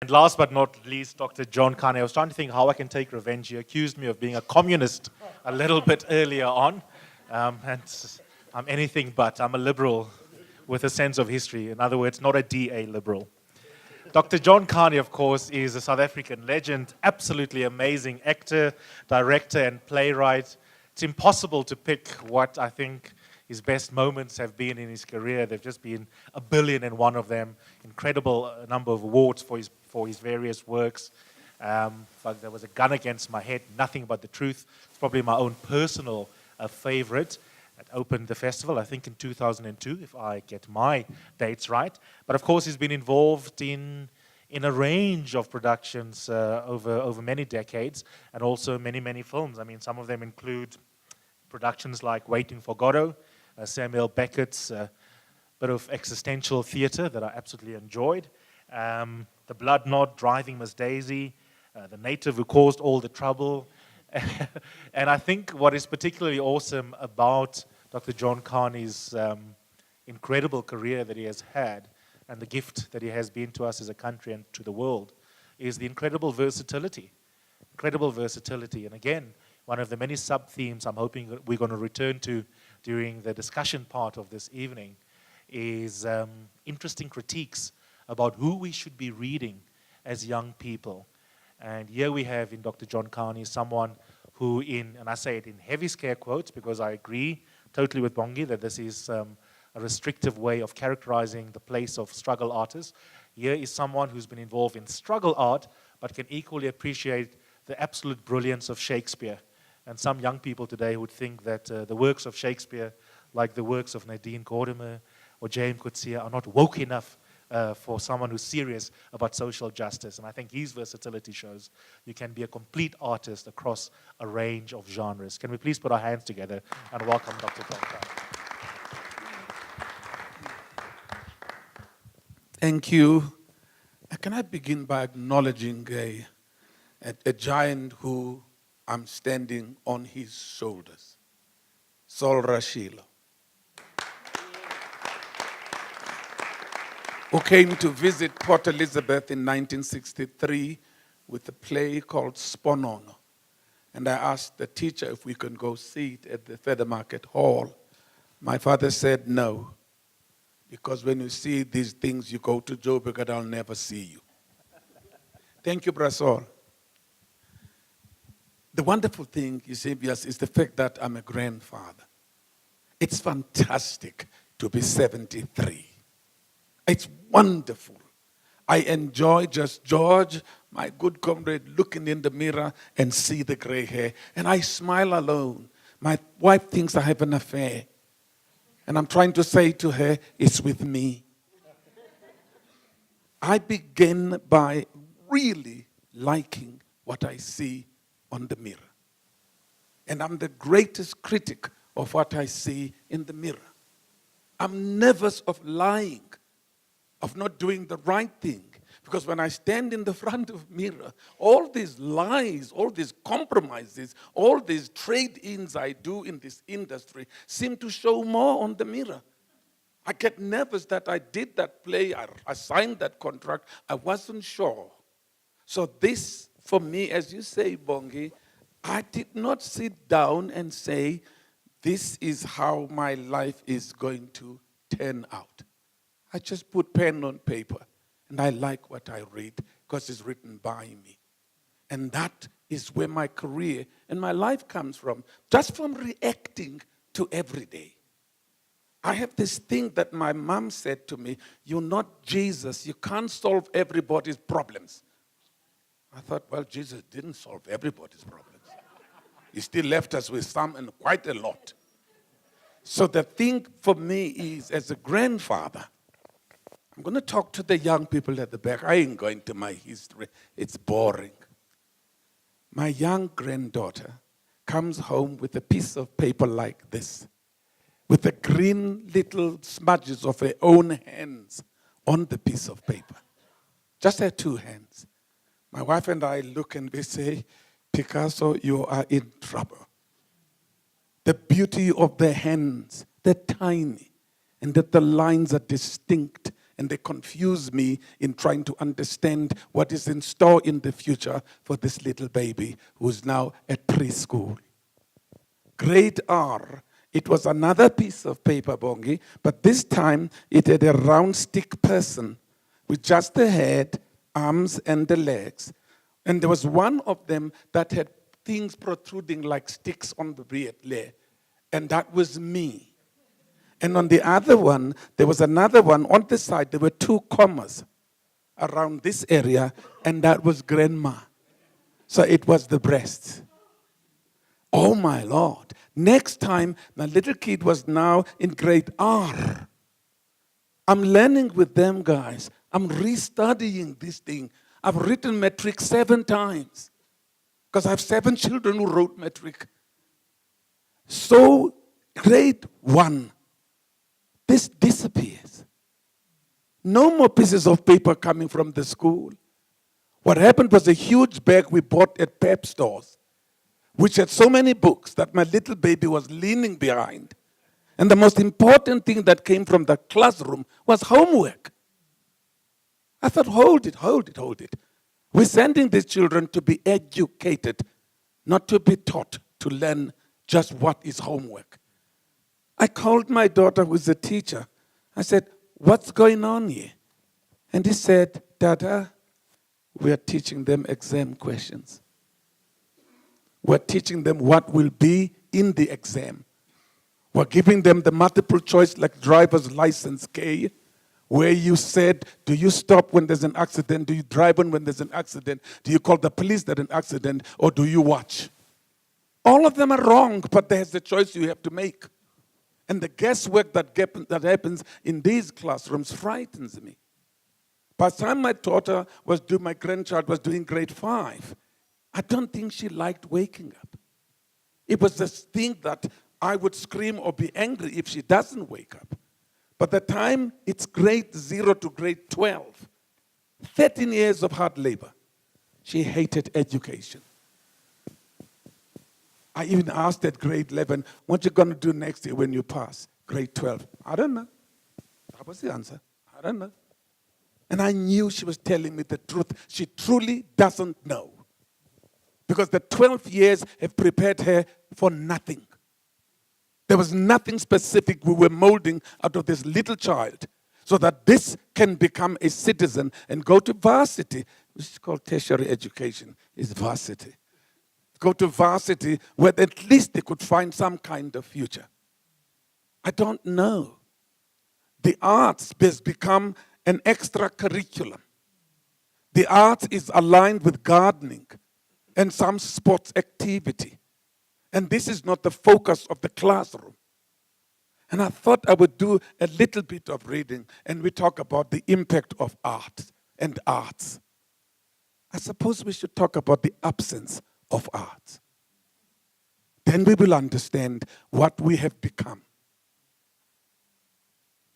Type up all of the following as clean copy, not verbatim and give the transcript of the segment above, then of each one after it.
And last but not least, Dr. John Kani. I was trying to think how I can take revenge. He accused me of being a communist a little bit earlier on. And I'm anything but. I'm a liberal with a sense of history. In other words, not a DA liberal. Dr. John Carney, of course, is a South African legend, absolutely amazing actor, director, and playwright. It's impossible to pick what I think his best moments have been in his career. There've just been a billion and one of them. Incredible number of awards for his various works. But there was a gun against my head, Nothing But the Truth. It's probably my own personal favorite. It opened the festival, I think, in 2002, if I get my dates right. But of course, he's been involved in a range of productions over many decades, and also many, many films. I mean, some of them include productions like Waiting for Godot, Samuel Beckett's bit of existential theater that I absolutely enjoyed, The Blood Knot, Driving Miss Daisy, The Native Who Caused All the Trouble. And I think what is particularly awesome about Dr. John Carney's incredible career that he has had, and the gift that he has been to us as a country and to the world, is the incredible versatility. Incredible versatility. And again, one of the many sub-themes I'm hoping we're going to return to during the discussion part of this evening is interesting critiques about who we should be reading as young people. And here we have in Dr. John Carney someone who and I say it in heavy scare quotes because I agree totally with Bongi that this is a restrictive way of characterizing the place of struggle artists. Here is someone who's been involved in struggle art but can equally appreciate the absolute brilliance of Shakespeare. And some young people today would think that the works of Shakespeare, like the works of Nadine Gordimer or James Coetzee, are not woke enough for someone who's serious about social justice. And I think his versatility shows you can be a complete artist across a range of genres. Can we please put our hands together and welcome Dr. John Carney. Thank you. Can I begin by acknowledging a giant who I'm standing on his shoulders, Sol Rashilo, who came to visit Port Elizabeth in 1963 with a play called Sponono. And I asked the teacher if we could go see it at the Feather Market Hall. My father said no, because when you see these things, you go to Joburg and I'll never see you. Thank you, Brasol. The wonderful thing, Eusebius, is the fact that I'm a grandfather. It's fantastic to be 73. It's wonderful. I enjoy just George, my good comrade, looking in the mirror and see the gray hair. And I smile alone. My wife thinks I have an affair. And I'm trying to say to her, it's with me. I begin by really liking what I see on the mirror. And I'm the greatest critic of what I see in the mirror. I'm nervous of lying, of not doing the right thing. Because when I stand in the front of the mirror, all these lies, all these compromises, all these trade-ins I do in this industry seem to show more on the mirror. I get nervous that I did that play, I signed that contract, I wasn't sure. So this, for me, as you say, Bongi, I did not sit down and say, this is how my life is going to turn out. I just put pen on paper, and I like what I read because it's written by me. And that is where my career and my life comes from, just from reacting to every day. I have this thing that my mom said to me, you're not Jesus, you can't solve everybody's problems. I thought, well, Jesus didn't solve everybody's problems. He still left us with some and quite a lot. So the thing for me is, as a grandfather, I'm going to talk to the young people at the back. I ain't going to my history. It's boring. My young granddaughter comes home with a piece of paper like this, with the green little smudges of her own hands on the piece of paper. Just her two hands. My wife and I look and we say, Picasso, you are in trouble. The beauty of the hands, they're tiny, and that the lines are distinct and they confuse me in trying to understand what is in store in the future for this little baby who's now at preschool. Grade R, it was another piece of paper, Bongi, but this time it had a round stick person with just the head, arms, and the legs. And there was one of them that had things protruding like sticks on the beard there, and that was me. And on the other one, there was another one. On the side, there were 2 commas around this area, and that was grandma. So it was the breasts. Oh my Lord. Next time, my little kid was now in grade R. I'm learning with them, guys. I'm restudying this thing. I've written metric 7 times because I have 7 children who wrote metric. So grade 1, this disappears. No more pieces of paper coming from the school. What happened was a huge bag we bought at Pep stores, which had so many books that my little baby was leaning behind. And the most important thing that came from the classroom was homework. I thought, hold it. We're sending these children to be educated, not to be taught to learn just what is homework. I called my daughter, who's a teacher. I said, what's going on here? And he said, Dada, we are teaching them exam questions. We're teaching them what will be in the exam. We're giving them the multiple choice like driver's license K, where you said, do you stop when there's an accident? Do you drive on when there's an accident? Do you call the police at an accident? Or do you watch? All of them are wrong, but there's the choice you have to make. And the guesswork that happens in these classrooms frightens me. By the time my grandchild was doing grade 5, I don't think she liked waking up. It was this thing that I would scream or be angry if she doesn't wake up. But the time it's grade 0 to grade 12, 13 years of hard labor, she hated education. I even asked at grade 11, what are you going to do next year when you pass? Grade 12, I don't know. That was the answer. I don't know. And I knew she was telling me the truth. She truly doesn't know. Because the 12 years have prepared her for nothing. There was nothing specific we were molding out of this little child so that this can become a citizen and go to varsity, which is called tertiary education, is varsity. Go to varsity where at least they could find some kind of future. I don't know. The arts has become an extra curriculum. The arts is aligned with gardening and some sports activity. And this is not the focus of the classroom. And I thought I would do a little bit of reading and we talk about the impact of art and arts. I suppose we should talk about the absence of art. Then we will understand what we have become.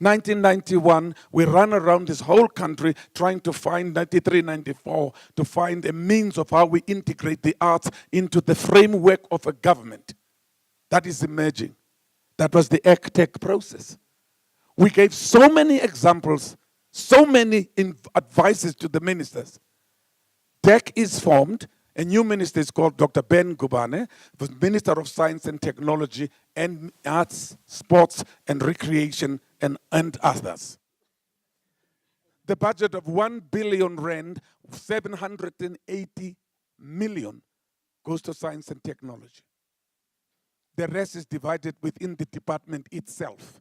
1991, we ran around this whole country trying to find 93, 94, to find a means of how we integrate the arts into the framework of a government that is emerging. That was the ACTEC process. We gave so many examples, so many advices to the ministers. DEC is formed. A new minister is called Dr. Ben Gubane, was Minister of Science and Technology and Arts, Sports and Recreation and others. The budget of 1 billion rand, 780 million, goes to science and technology. The rest is divided within the department itself.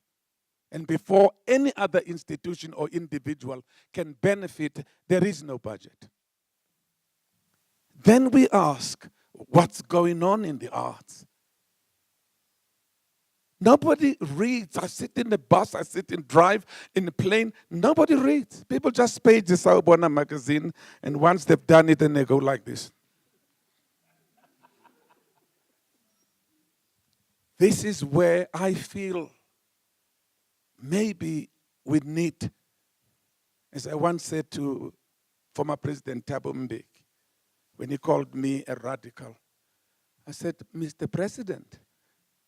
And before any other institution or individual can benefit, there is no budget. Then we ask, what's going on in the arts? Nobody reads. I sit in the bus, I sit and drive in the plane. Nobody reads. People just page the Sawubona magazine, and once they've done it, then they go like this. This is where I feel maybe we need, as I once said to former President Thabo Mbeki, when he called me a radical, I said, Mr. President,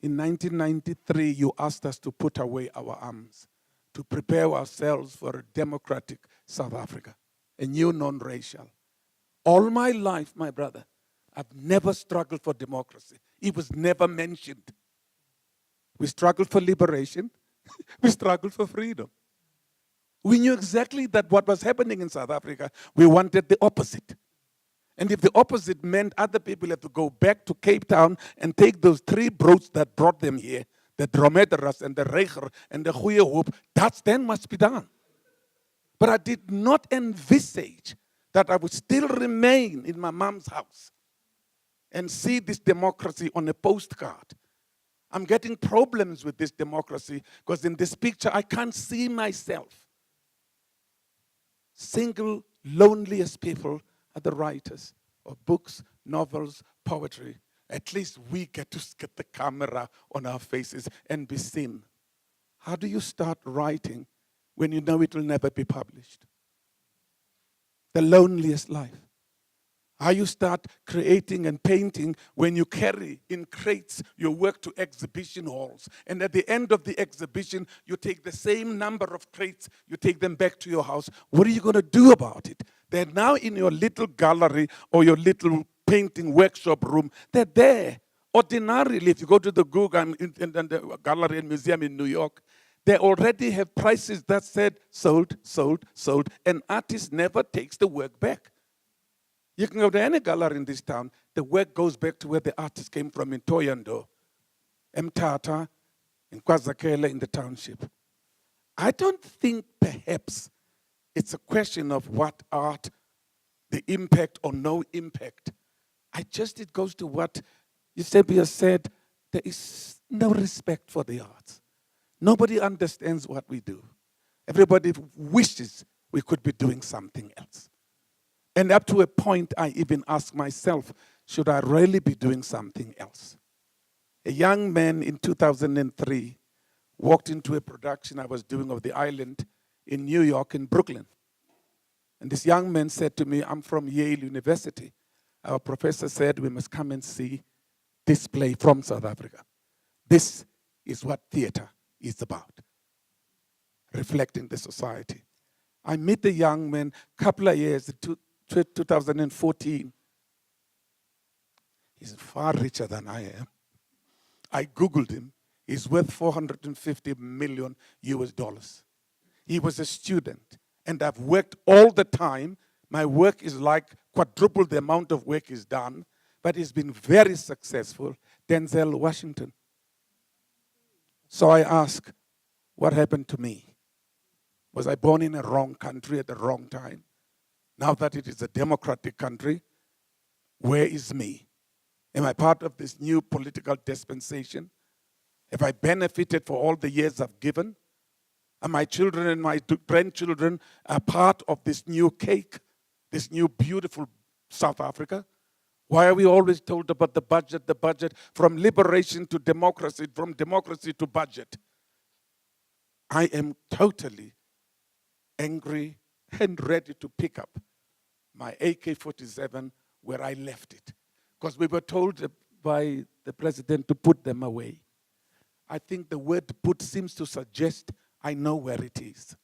in 1993, you asked us to put away our arms, to to prepare ourselves for a democratic South Africa, a new non-racial. All my life, my brother, I've never struggled for democracy. It was never mentioned. We struggled for liberation. We struggled for freedom. We knew exactly that what was happening in South Africa, we wanted the opposite. And if the opposite meant other people have to go back to Cape Town and take those 3 boats that brought them here, the Dromedaras and the Reiger and the Goeie Hoop, that then must be done. But I did not envisage that I would still remain in my mom's house and see this democracy on a postcard. I'm getting problems with this democracy because in this picture I can't see myself. Single loneliest people are the writers of books, novels, poetry. At least we get to get the camera on our faces and be seen. How do you start writing when you know it will never be published? The loneliest life. How you start creating and painting when you carry in crates your work to exhibition halls. And at the end of the exhibition, you take the same number of crates, you take them back to your house. What are you going to do about it? They're now in your little gallery or your little painting workshop room. They're there. Ordinarily, if you go to the Guggenheim in the Gallery and Museum in New York, they already have prices that said sold, sold, sold. An artist never takes the work back. You can go to any gallery in this town, the work goes back to where the artist came from in Toyando, Mtata, in KwaZakele in the township. I don't think perhaps it's a question of what art, the impact or no impact. It goes to what Eusebia said, there is no respect for the arts. Nobody understands what we do. Everybody wishes we could be doing something else. And up to a point, I even ask myself, should I really be doing something else? A young man in 2003 walked into a production I was doing of The Island in New York, in Brooklyn. And this young man said to me, I'm from Yale University. Our professor said we must come and see this play from South Africa. This is what theater is about, reflecting the society. I met the young man a couple of years, 2014. He's far richer than I am. I Googled him. He's worth 450 million US dollars. He was a student, and I've worked all the time. My work is like quadruple the amount of work is done, but he's been very successful. Denzel Washington. So I ask, what happened to me? Was I born in a wrong country at the wrong time? Now that it is a democratic country, where is me? Am I part of this new political dispensation? Have I benefited for all the years I've given? Are my children and my grandchildren a part of this new cake, this new beautiful South Africa? Why are we always told about the budget, from liberation to democracy, from democracy to budget? I am totally angry and ready to pick up my AK-47 where I left it. Because we were told by the president to put them away. I think the word put seems to suggest I know where it is.